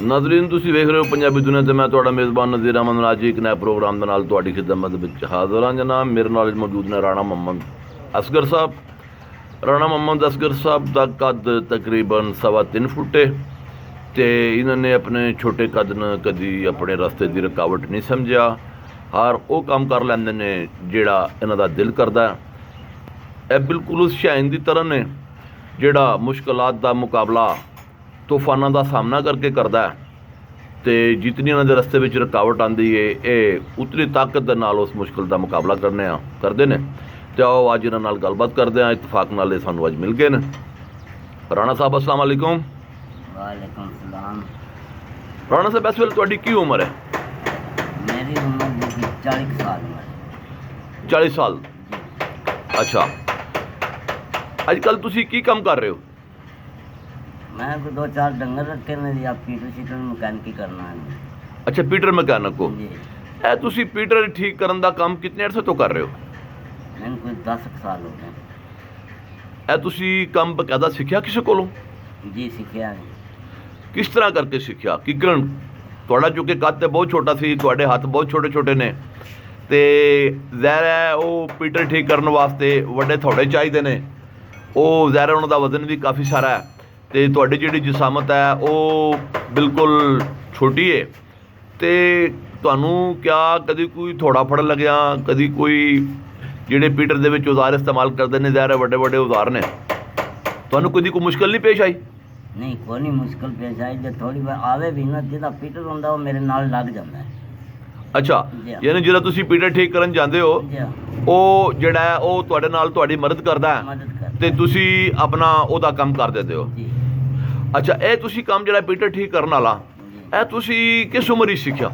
ਨਾਜ਼ਰੀਨ ਤੁਸੀਂ ਵੇਖ ਰਹੇ ਹੋ ਪੰਜਾਬੀ ਦੁਨੀਆ ਤੇ ਮੈਂ ਤੁਹਾਡਾ ਮੇਜ਼ਬਾਨ ਨਜ਼ੀਰ ਅਹਿਮਦ ਅੱਜ ਇੱਕ ਨਵੇਂ ਪ੍ਰੋਗਰਾਮ ਦੇ ਨਾਲ ਤੁਹਾਡੀ ਖਿਦਮਤ ਵਿੱਚ ਹਾਜ਼ਰ ਹਾਂ। ਜਨਾਬ ਮੇਰੇ ਨਾਲ ਮੌਜੂਦ ਨੇ ਰਾਣਾ ਮੁਹੰਮਦ ਅਸਗਰ ਸਾਹਿਬ। ਰਾਣਾ ਮੁਹੰਮਦ ਅਸਗਰ ਸਾਹਿਬ ਦਾ ਕੱਦ ਤਕਰੀਬਨ 3.25 ਫੁੱਟ ਹੈ ਤੇ ਇਹਨਾਂ ਨੇ ਆਪਣੇ ਛੋਟੇ ਕੱਦ ਨੂੰ ਕਦੀ ਆਪਣੇ ਰਸਤੇ ਦੀ ਰੁਕਾਵਟ ਨਹੀਂ ਸਮਝਿਆ। ਹਰ ਉਹ ਕੰਮ ਕਰ ਲੈਂਦੇ ਨੇ ਜਿਹੜਾ ਇਹਨਾਂ ਦਾ ਦਿਲ ਕਰਦਾ। ਇਹ ਬਿਲਕੁਲ ਉਸ ਸ਼ਾਹੀਨ ਦੀ ਤਰ੍ਹਾਂ ਨੇ ਜਿਹੜਾ ਮੁਸ਼ਕਲਾਂ ਦਾ ਮੁਕਾਬਲਾ तूफाना का सामना करके करता है तो जितनी उन्होंने रस्ते में रुकावट आती है ये उतनी ताकत के नाल उस मुश्किल का मुकाबला करते हैं। तो आओ अज इन्होंने गलबात करते हैं। इतफाक नाल सानू अज मिल गए हैं। राणा साहब अस्सलाम वालेकुम। वालेकुम सलाम। राणा साहब इस वेले तुहाडी की उम्र है? मेरी उम्र 40 साल है। 40 साल। अच्छा अजकल तुसी की काम कर रहे हो? मैं को 2-4 डंगर रखे ने या पीटर शीटर मकैनिक करना है। अच्छा पीटर मकैनिक को जी। ए तुसी पीटर ठीक करने का काम कितने अर्से तो कर रहे हो? मैंने कोई 10 साल हो गए। ए तुसी काम बकायदा सीखिया किसी कोलों? जी सीखिया है। किस तरह करके सीखिया कि कारण थोड़ा चूँकि कद तो बहुत छोटा सी थोड़े हाथ बहुत छोटे छोटे ने तो ज़ाहिर है वो पीटर ठीक करने वास्ते वड्डे थोड़े चाहिए ने। वो ज़ाहिर है उन्होंने वजन भी काफ़ी सारा है तो तुहाडी जिहड़ी जिसामत है वो बिल्कुल छोटी है तो तुहानू क्या कभी कोई थोड़ा फड़ लग्या कभी कोई जिहड़े पीटर दे विच औजार इस्तेमाल करते हैं ज़ाहिर है वड्डे वड्डे औजार ने तुहानू कभी कोई मुश्किल नहीं पेश आई? नहीं कोई नहीं मुश्किल पेश आई जो थोड़ी बार आवे भी ना जिहदा पीटर हुंदा वो मेरे नाल लग जाता है। अच्छा यानी जिहड़ा तुसीं पीटर ठीक करन जांदे हो वो जिहड़ा है वो तुहाडे नाल तुहाडी मदद करदा है मदद कर ते तुसीं अपना ओहदा काम कर दिंदे हो। जी। अच्छा ए तुसी काम जरा पीटर ठीक करने वाला ए तुसी किस उम्र ही सीखा?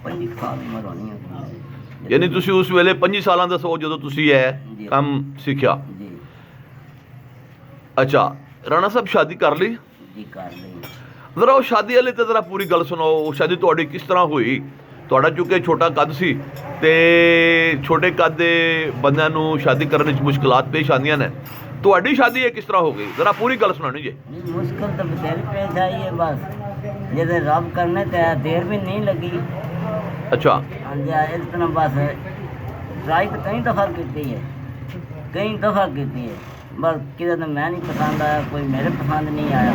25 साल उम्र होनी है। यानी तुसी उस वेले 25 साल दसो जो तुसी है काम सीखा। जी। अच्छा राणा साहब शादी कर ली? जी कर ली। जरा वो शादी वाले तो जरा पूरी गल सुनाओ वो शादी तुहाडी किस तरह हुई? तुहाडा चूँकि छोटा कद सी ते छोटे कद दे बंदियां नूं शादी करने च मुश्किलात पेश आंदियां ने तुहाडी शादी है किस तरह हो गई जरा पूरी गल सुनानी जी। मुश्किल तो बतेरी पेश आई है बस जैसे रब करने तो देर भी नहीं लगी। अच्छा हाँ जी इस तरह बस ट्राई तो कई दफ़ा की है कई दफ़ा की है बस किसी तो मैं नहीं पसंद आया कोई मेरे पसंद नहीं आया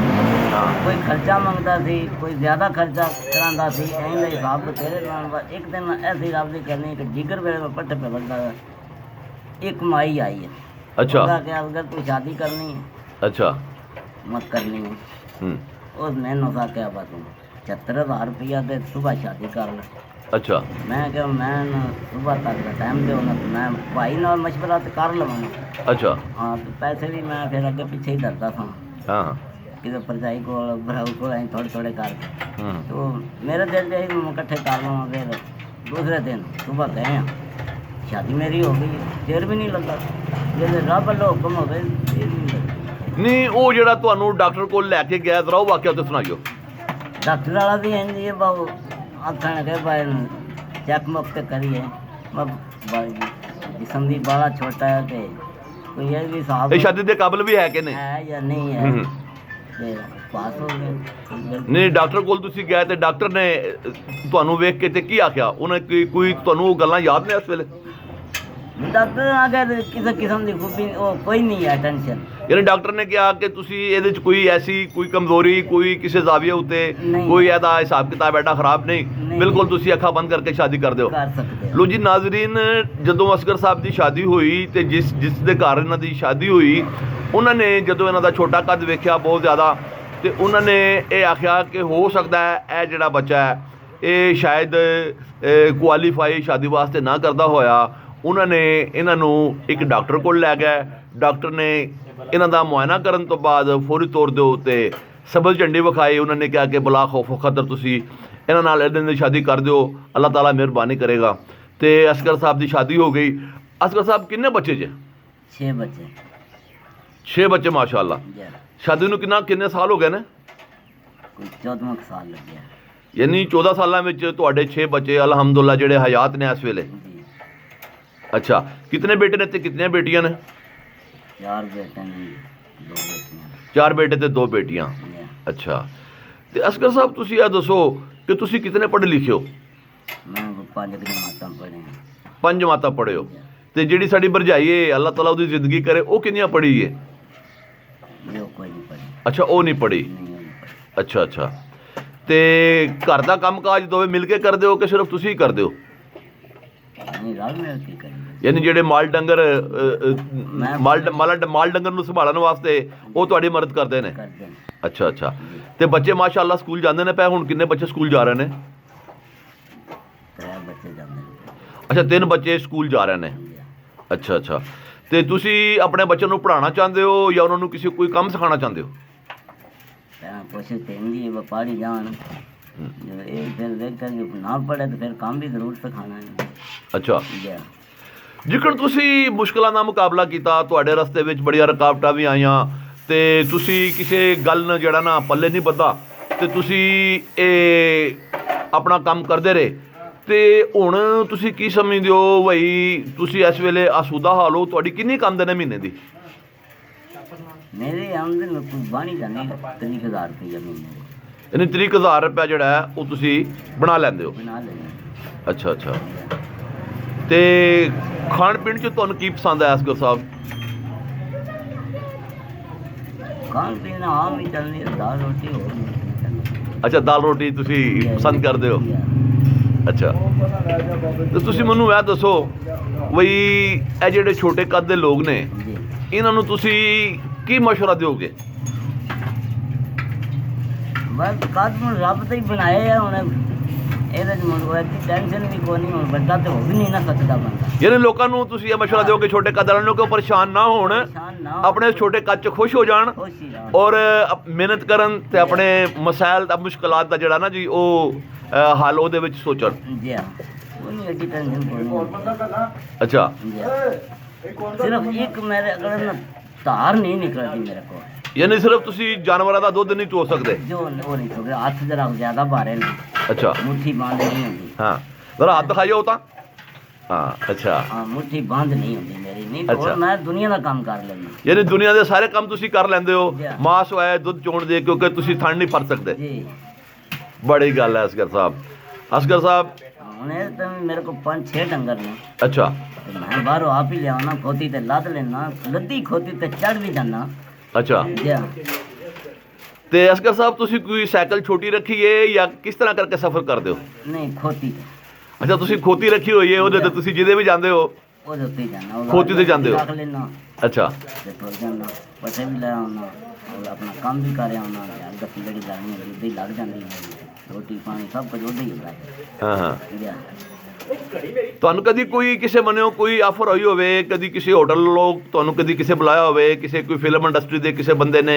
कोई खर्चा मंगता सी कोई ज़्यादा खर्चा करांदा सी ऐं दा हिसाब बतेरे लाने बस एक दिन ऐसी रब की कहनी कि जिगर वेले में पट्ठे पे लगता है एक कमाई आई है। अच्छा क्या अगर तू शादी करनी है अच्छा मत करनी है उस मैंने सा क्या बात 75,000 रुपया दे सुबह शादी कर ले। अच्छा मैं क्या मैं सुबह तक का टाइम दो ना तो मैं भाई ना मशवरा तो कर लवांगा। अच्छा हाँ तो पैसे भी मैं फिर अगे पीछे ही डरता था हाँ कि भरजाई को भराऊ को थोड़े थोड़े कर तो मेरे दिल से ही मैं इकट्ठे कर लवां। फिर दूसरे दिन सुबह गए हैं शादी मेरी हो गई देर भी नहीं लगा जैसे रब वालों हुक्म हो गए नहीं वो जेड़ा तुहानू डॉक्टर को लैके गया जरा वो वाकया तो सुनाइयो। डॉक्टर वाला भी इंज ही बहु आखन लगे भाई चेक मुक तो करिए जिसम भी बड़ा छोटा है तो कोई ये भी हिसाब ये शादी के काबिल भी है कि नहीं है या नहीं है ते पास हो गए। नहीं डॉक्टर कोल तुसी गए ते डॉक्टर ने तुहानू वेख के ते की आख्या उन्हें कोई तुहानू गल्लां याद ने उस वेले? डॉक्टर आ गए किसी किस्म की खूबी कोई नहीं है टेंशन यानी डॉक्टर ने कहा कि तुसी ਇਹਦੇ ਚ कोई ऐसी कोई कमजोरी कोई किसी जाविया उत्ते कोई ऐसा हिसाब किताब ऐडा खराब नहीं बिल्कुल तुसी अखा बंद करके शादी कर दो। कर सकते लो जी नाजरीन जदों असगर साहब की शादी हुई तो जिस दे घर इन्हां दी शादी हुई उन्होंने जदों इन्हां दा छोटा कद वेख्या बहुत ज़्यादा तो उन्होंने ये आख्या कि हो सकता है यह जिहड़ा बच्चा है ये शायद क्वालीफाई शादी वास्ते ना करता होया। उन्होंने इन्हों एक डॉक्टर को लै गए डॉक्टर ने इन्हों का मुआयना करने तो बाद फौरी तौर के उत्ते सबल झंडी विखाई। उन्होंने कहा कि बला खौफ खतर तुसी इन्हां नाल इन्हां दी शादी कर दो अल्लाह ताला मेहरबानी करेगा। तो असगर साहब की शादी हो गई। असगर साहब किन्ने बच्चे जे? 6 बच्चे 6 बच्चे माशाअल्लाह। शादी नूं किन्ने साल हो गए ने? कोई 14 साल लग गया यानी 14 सालों में तुहाडे 6 बच्चे अलहमदुल्ला जिहड़े हयात ने इस वेले। अच्छा कितने बेटे ने ते कितने बेटियां ने? 4 बेटे ने ਦੋ ਬੇਟੀਆਂ 4 ਬੇਟੇ ਤੇ 2 ਬੇਟੀਆਂ। ਜੀ। ਅੱਛਾ, ਤੇ ਅਸਗਰ ਸਾਹਿਬ ਤੁਸੀਂ ਇਹ ਦੱਸੋ ਕਿ ਤੁਸੀਂ ਕਿਤਨੇ ਪੜ੍ਹੇ ਲਿਖੇ ਹੋ? ਮੈਂ 5 ਜਮਾਤਾਂ ਪੜ੍ਹੇ 5 ਜਮਾਤਾਂ ਪੜ੍ਹੇ ਹੋ। ਤੇ ਜਿਹੜੀ ਸਾਡੀ ਭਰਜਾਈ ਹੈ, ਅੱਲਾਹ ਤਾਲਾ ਉਹਦੀ ਜ਼ਿੰਦਗੀ ਕਰੇ, ਉਹ ਕਿੰਨੀਆਂ ਪੜ੍ਹੀ ਹੈ? ਜੋ ਕੋਈ ਨਹੀਂ ਪੜ੍ਹੀ। ਅੱਛਾ, ਉਹ ਨਹੀਂ ਪੜ੍ਹੀ। ਨਹੀਂ ਉਹ ਨਹੀਂ ਪੜ੍ਹੀ। ਅੱਛਾ ਅੱਛਾ, ਤੇ ਘਰ ਦਾ ਕੰਮ ਕਾਜ ਦੋਵੇਂ ਮਿਲ ਕੇ ਕਰਦੇ ਹੋ ਕਿ ਸਿਰਫ ਤੁਸੀਂ ਹੀ ਕਰਦੇ ਹੋ? ਨਹੀਂ ਰਲ ਮਿਲ ਕੇ ਕਰੀ। ਯਾਨੀ ਜਿਹੜੇ ਮਾਲ ਡੰਗਰ ਮਾਲ ਡੰਗਰ ਨੂੰ ਸੰਭਾਲਣ ਵਾਸਤੇ ਉਹ ਤੁਹਾਡੀ ਮਦਦ ਕਰਦੇ ਨੇ? ਕਰਦੇ ਨੇ। ਅੱਛਾ ਅੱਛਾ, ਤੇ ਬੱਚੇ ਮਾਸ਼ਾਅੱਲਾ ਸਕੂਲ ਜਾਂਦੇ ਨੇ ਪਏ? ਹੁਣ ਕਿੰਨੇ ਬੱਚੇ ਸਕੂਲ ਜਾ ਰਹੇ ਨੇ? 3 ਬੱਚੇ ਜਾਂਦੇ ਨੇ। ਅੱਛਾ, 3 ਬੱਚੇ ਸਕੂਲ ਜਾ ਰਹੇ ਨੇ। ਜੀ। ਅੱਛਾ ਅੱਛਾ, ਤੇ ਤੁਸੀਂ ਆਪਣੇ ਬੱਚਿਆਂ ਨੂੰ ਪੜ੍ਹਾਉਣਾ ਚਾਹੁੰਦੇ ਹੋ ਜਾਂ ਉਹਨਾਂ ਨੂੰ ਕਿਸੇ ਕੋਈ ਕੰਮ ਸਿਖਾਉਣਾ ਚਾਹੁੰਦੇ ਹੋ? ਪਹਿਲਾਂ ਕੋਸ਼ਿਸ਼ ਤੇ ਹੁੰਦੀ ਹੈ ਵਪਾਰੀ ਜਾਣ, ਜੇ ਇਹ ਫਿਰ ਵੇਖਣਗੇ ਨਾ ਪੜ੍ਹੇ ਤਾਂ ਫਿਰ ਕੰਮ ਵੀ ਜ਼ਰੂਰ ਸਿਖਾਉਣਾ ਹੈ। ਅੱਛਾ, ਜੀ। ਜਿਕਣ ਤੁਸੀਂ ਮੁਸ਼ਕਲਾਂ ਦਾ ਮੁਕਾਬਲਾ ਕੀਤਾ, ਤੁਹਾਡੇ ਰਸਤੇ ਵਿੱਚ ਬੜੀਆਂ ਰੁਕਾਵਟਾਂ ਵੀ ਆਈਆਂ, ਤੇ ਤੁਸੀਂ ਕਿਸੇ ਗੱਲ ਨੂੰ ਜਿਹੜਾ ਨਾ ਪੱਲੇ ਨਹੀਂ ਬੱਧਾ, ਤੇ ਤੁਸੀਂ ਇਹ ਆਪਣਾ ਕੰਮ ਕਰਦੇ ਰਹੇ, ਤੇ ਹੁਣ ਤੁਸੀਂ ਕੀ ਸਮਝਦੇ ਹੋ ਬਈ ਤੁਸੀਂ ਇਸ ਵੇਲੇ ਆਸੂਦਾ ਹਾਲ ਹੋ? ਤੁਹਾਡੀ ਕਿੰਨੀ ਕੁ ਆਮਦਨ ਹੈ ਮਹੀਨੇ ਦੀ? ਮੇਰੀ ਆਮਦਨ ਕੋਈ ਬਾਣੀ ਜਾਂਦੀ 30,000 ਰੁਪਏ ਮਹੀਨੇ ਦੀ। ਯਾਨੀ 30,000 ਰੁਪਇਆ ਜਿਹੜਾ ਹੈ ਉਹ ਤੁਸੀਂ ਬਣਾ ਲੈਂਦੇ ਹੋ? ਬਣਾ ਲੈਂਦੇ। ਅੱਛਾ ਅੱਛਾ, ਤੇ ਖਾਣ ਪੀਣ 'ਚ ਤੁਹਾਨੂੰ ਕੀ ਪਸੰਦ ਹੈ ਅਸਗਰ ਸਾਹਿਬ? ਖਾਣ ਪੀਣ ਆਮ ਹੀ ਚੱਲਦੀ ਹੈ, ਦਾਲ ਰੋਟੀ ਹੋਰ ਨਹੀਂ ਚੱਲਦੀ। ਅੱਛਾ, ਦਾਲ ਰੋਟੀ ਤੁਸੀਂ ਪਸੰਦ ਕਰਦੇ ਹੋ? ਅੱਛਾ, ਤੇ ਤੁਸੀਂ ਮੈਨੂੰ ਇਹ ਦੱਸੋ ਬਈ ਇਹ ਜਿਹੜੇ ਛੋਟੇ ਕੱਦ ਦੇ ਲੋਕ ਨੇ, ਜੀ। ਇਹਨਾਂ ਨੂੰ ਤੁਸੀਂ ਕੀ ਮਸ਼ਵਰਾ ਦਿਓਗੇ? ਬਸ ਕਦਮ ਰੱਬ ਤੇ ਹੀ ਬਣਾਏ ਆ ਹੁਣ, ਇਹਦੇ ਚ ਮੁੰਡੇ ਦੀ ਟੈਨਸ਼ਨ ਵੀ ਕੋਈ ਨਹੀਂ, ਹੁਣ ਵੱਡਾ ਤੇ ਹੋ ਵੀ ਨਹੀਂ ਨਾ ਸਕਦਾ ਬੰਦਾ। ਯਾਨੀ ਲੋਕਾਂ ਨੂੰ ਤੁਸੀਂ ਇਹ ਮਸ਼ਵਰਾ ਦਿਓਗੇ ਛੋਟੇ ਕੱਦ ਵਾਲਿਆਂ ਨੂੰ ਕਿ ਉਹ ਪਰੇਸ਼ਾਨ ਨਾ ਹੋਣ, ਪਰੇਸ਼ਾਨ ਨਾ ਆਪਣੇ ਛੋਟੇ ਕੱਦ 'ਚ ਖੁਸ਼ ਹੋ ਜਾਣ ਖੁਸ਼ ਹੀ ਰਹਿਣ। ਔਰ ਮਿਹਨਤ ਕਰਨ ਤੇ ਆਪਣੇ ਮਸਾਇਲ ਦਾ ਮੁਸ਼ਕਲਾਤ ਦਾ ਜਿਹੜਾ ਨਾ ਜੀ ਉਹ ਹੱਲ ਉਹਦੇ ਵਿੱਚ ਸੋਚਣ। ਜੀ ਹਾਂ, ਕੋਈ ਨਹੀਂ ਐਡੀ ਟੈਨਸ਼ਨ ਕੋਈ ਨਹੀਂ। ਅੱਛਾ, ਜੀ ਹਾਂ। ਸਿਰਫ ਇੱਕ ਮੇਰੇ ਅਗਰ ਨਾ ਧਾਰ ਨਹੀਂ ਨਿਕਲਦੀ ਮੇਰੇ ਕੋਲ, ਯਾਨੀ ਸਿਰਫ ਤੁਸੀਂ ਜਾਨਵਰਾਂ ਦਾ ਦੁੱਧ ਨਹੀਂ ਚੋ ਸਕਦੇ? ਜੋ ਉਹ ਨਹੀਂ ਸਕਦੇ, ਹੱਥ ਜਰਾ ਜ਼ਿਆਦਾ ਭਾਰੇ ਨੇ, ਅੱਛਾ, ਮੁੱਠੀ ਬੰਦ ਨਹੀਂ ਹੁੰਦੀ। ਹਾਂ, ਜ਼ਰਾ ਹੱਥ ਦਿਖਾਈਓ ਤਾਂ। ਹਾਂ, ਅੱਛਾ, ਹਾਂ ਮੁੱਠੀ ਬੰਦ ਨਹੀਂ ਹੁੰਦੀ ਮੇਰੀ, ਨਹੀਂ ਅੱਛਾ। ਹੋਰ ਮੈਂ ਦੁਨੀਆ ਦਾ ਕੰਮ ਕਰ ਲੈਂਦਾ। ਯਾਨੀ ਦੁਨੀਆ ਦੇ ਸਾਰੇ ਕੰਮ ਤੁਸੀਂ ਕਰ ਲੈਂਦੇ ਹੋ, ਜੀ। ਮਾਸ ਹੋਇਆ ਦੁੱਧ ਚੋਣ ਦੇ, ਕਿਉਂਕਿ ਤੁਸੀਂ ਥਣ ਨਹੀਂ ਫੜ ਸਕਦੇ। ਜੀ। ਬੜੀ ਗੱਲ ਹੈ ਅਸਗਰ ਸਾਹਿਬ। ਅਸਗਰ ਸਾਹਿਬ, ਹੁਣ ਇਹ ਤਾਂ ਮੇਰੇ ਕੋਲ 5-6 ਡੰਗਰ ਨੇ, ਅੱਛਾ ਤੇ ਮੈਂ ਬਾਹਰੋਂ ਆਪ ਹੀ ਲਿਆਉਣਾ, ਖੋਤੀ ਤੇ ਲੱਦ ਲੈਣਾ, ਲੱਦੀ ਖੋਤੀ ਤੇ ਚੜ ਵੀ ਜਾਣਾ। ਅੱਛਾ, ਜੀ ਹਾਂ। ਤੇ ਅਸਗਰ ਸਾਹਿਬ ਤੁਸੀਂ ਕੋਈ ਸਾਈਕਲ ਛੋਟੀ ਰੱਖੀ ਹੈ ਜਾਂ ਕਿਸ ਤਰ੍ਹਾਂ ਕਰਕੇ ਸਫ਼ਰ ਕਰਦੇ ਹੋ? ਨਹੀਂ ਖੋਤੀ ਤੇ, ਅੱਛਾ, ਤੁਸੀਂ ਖੋਤੀ ਰੱਖੀ ਹੋਈ ਹੈ, ਉਹਦੇ ਤੇ ਤੁਸੀਂ ਜਿਹਦੇ ਵੀ ਜਾਂਦੇ ਹੋ ਉਹਦੇ ਉੱਤੇ ਹੀ ਜਾਣਾ। ਖੋਤੀ ਤੇ ਜਾਂਦੇ ਹੋ? ਰੱਖ ਲੈਣਾ ਅੱਛਾ ਤੇ ਤੁਰ ਜਾਣਾ, ਪੱਠੇ ਵੀ ਲੈ ਆਉਣਾ, ਔਰ ਆਪਣਾ ਕੰਮ ਵੀ ਕਰ ਆਉਣਾ। ਯਾਰ ਗੱਪੀ ਜਿਹੜੀ ਲਾਣੀ ਹੈ ਉੱਦਾਂ ਹੀ ਲੱਗ ਜਾਂਦੀ ਹੈ, ਰੋਟੀ ਪਾਣੀ ਸਭ ਕੁਝ ਉੱਦਾਂ ਹੀ ਹੁੰਦਾ ਹੈ। ਹਾਂ ਹਾਂ, ਜੀ ਹਾਂ। ਤੁਹਾਨੂੰ ਕਦੀ ਕੋਈ ਕਿਸੇ ਬੰਨਿਓ ਕੋਈ ਆਫਰ ਹੋਈ ਹੋਵੇ, ਕਦੀ ਕਿਸੇ ਹੋਟਲ ਲੋਕ ਤੁਹਾਨੂੰ ਕਦੀ ਕਿਸੇ ਬੁਲਾਇਆ ਹੋਵੇ, ਕਿਸੇ ਕੋਈ ਫਿਲਮ ਇੰਡਸਟਰੀ ਦੇ ਕਿਸੇ ਬੰਦੇ ਨੇ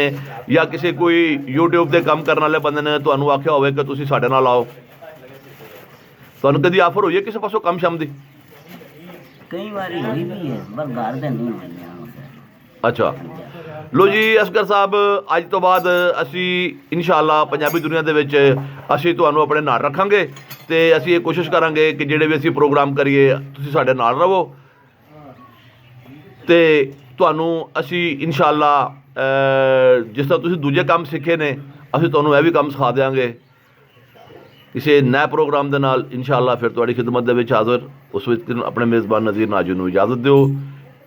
ਜਾਂ ਕਿਸੇ ਕੋਈ YouTube ਦੇ ਕੰਮ ਕਰਨ ਵਾਲੇ ਬੰਦੇ ਨੇ ਤੁਹਾਨੂੰ ਆਖਿਆ ਹੋਵੇ ਕਿ ਤੁਸੀਂ ਸਾਡੇ ਨਾਲ ਆਓ? ਤੁਹਾਨੂੰ ਕਦੀ ਆਫਰ ਹੋਈ ਹੈ ਕਿਸੇ ਪਾਸੋਂ ਕੰਮ ਸ਼ਮ ਦੀ? ਕਈ ਵਾਰੀ ਹੋਈ ਵੀ ਹੈ, ਪਰ ਘਰ ਦੇ ਨਹੀਂ ਮਿਲਦੇ। ਅੱਛਾ, ਲੋ ਜੀ ਅਸਗਰ ਸਾਹਿਬ, ਅੱਜ ਤੋਂ ਬਾਅਦ ਅਸੀਂ ਇਨਸ਼ਾਅੱਲਾ ਪੰਜਾਬੀ ਦੁਨੀਆ ਦੇ ਵਿੱਚ ਅਸੀਂ ਤੁਹਾਨੂੰ ਆਪਣੇ ਨਾਲ ਰੱਖਾਂਗੇ, ਤੇ ਅਸੀਂ ਇਹ ਕੋਸ਼ਿਸ਼ ਕਰਾਂਗੇ ਕਿ ਜਿਹੜੇ ਵੀ ਅਸੀਂ ਪ੍ਰੋਗਰਾਮ ਕਰੀਏ ਤੁਸੀਂ ਸਾਡੇ ਨਾਲ ਰਹੋ, ਤੇ ਤੁਹਾਨੂੰ ਅਸੀਂ ਇਨਸ਼ਾਅੱਲਾ ਜਿਸ ਤਰ੍ਹਾਂ ਤੁਸੀਂ ਦੂਜੇ ਕੰਮ ਸਿੱਖੇ ਨੇ ਅਸੀਂ ਤੁਹਾਨੂੰ ਇਹ ਵੀ ਕੰਮ ਸਿਖਾ ਦਿਆਂਗੇ ਕਿਸੇ ਨए ਪ੍ਰੋਗਰਾਮ ਦੇ ਨਾਲ ਇਨਸ਼ਾਅੱਲਾ। ਫਿਰ ਤੁਹਾਡੀ ਖਿਦਮਤ ਦੇ ਵਿੱਚ ਹਾਜ਼ਰ, ਉਸ ਵਿੱਚ ਆਪਣੇ ਮੇਜ਼ਬਾਨ ਨਜ਼ੀਰ ਨਾਜ਼ਰ ਨੂੰ ਇਜਾਜ਼ਤ ਦਿਓ।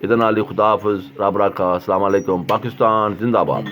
ਇਹਦੇ ਨਾਲ ਹੀ ਖੁਦਾ ਹਾਫਿਜ਼, ਰੱਬ ਰਾਖਾ, ਅਸਲਾਮ ਅਲੈਕੁਮ, ਪਾਕਿਸਤਾਨ ਜ਼ਿੰਦਾਬਾਦ।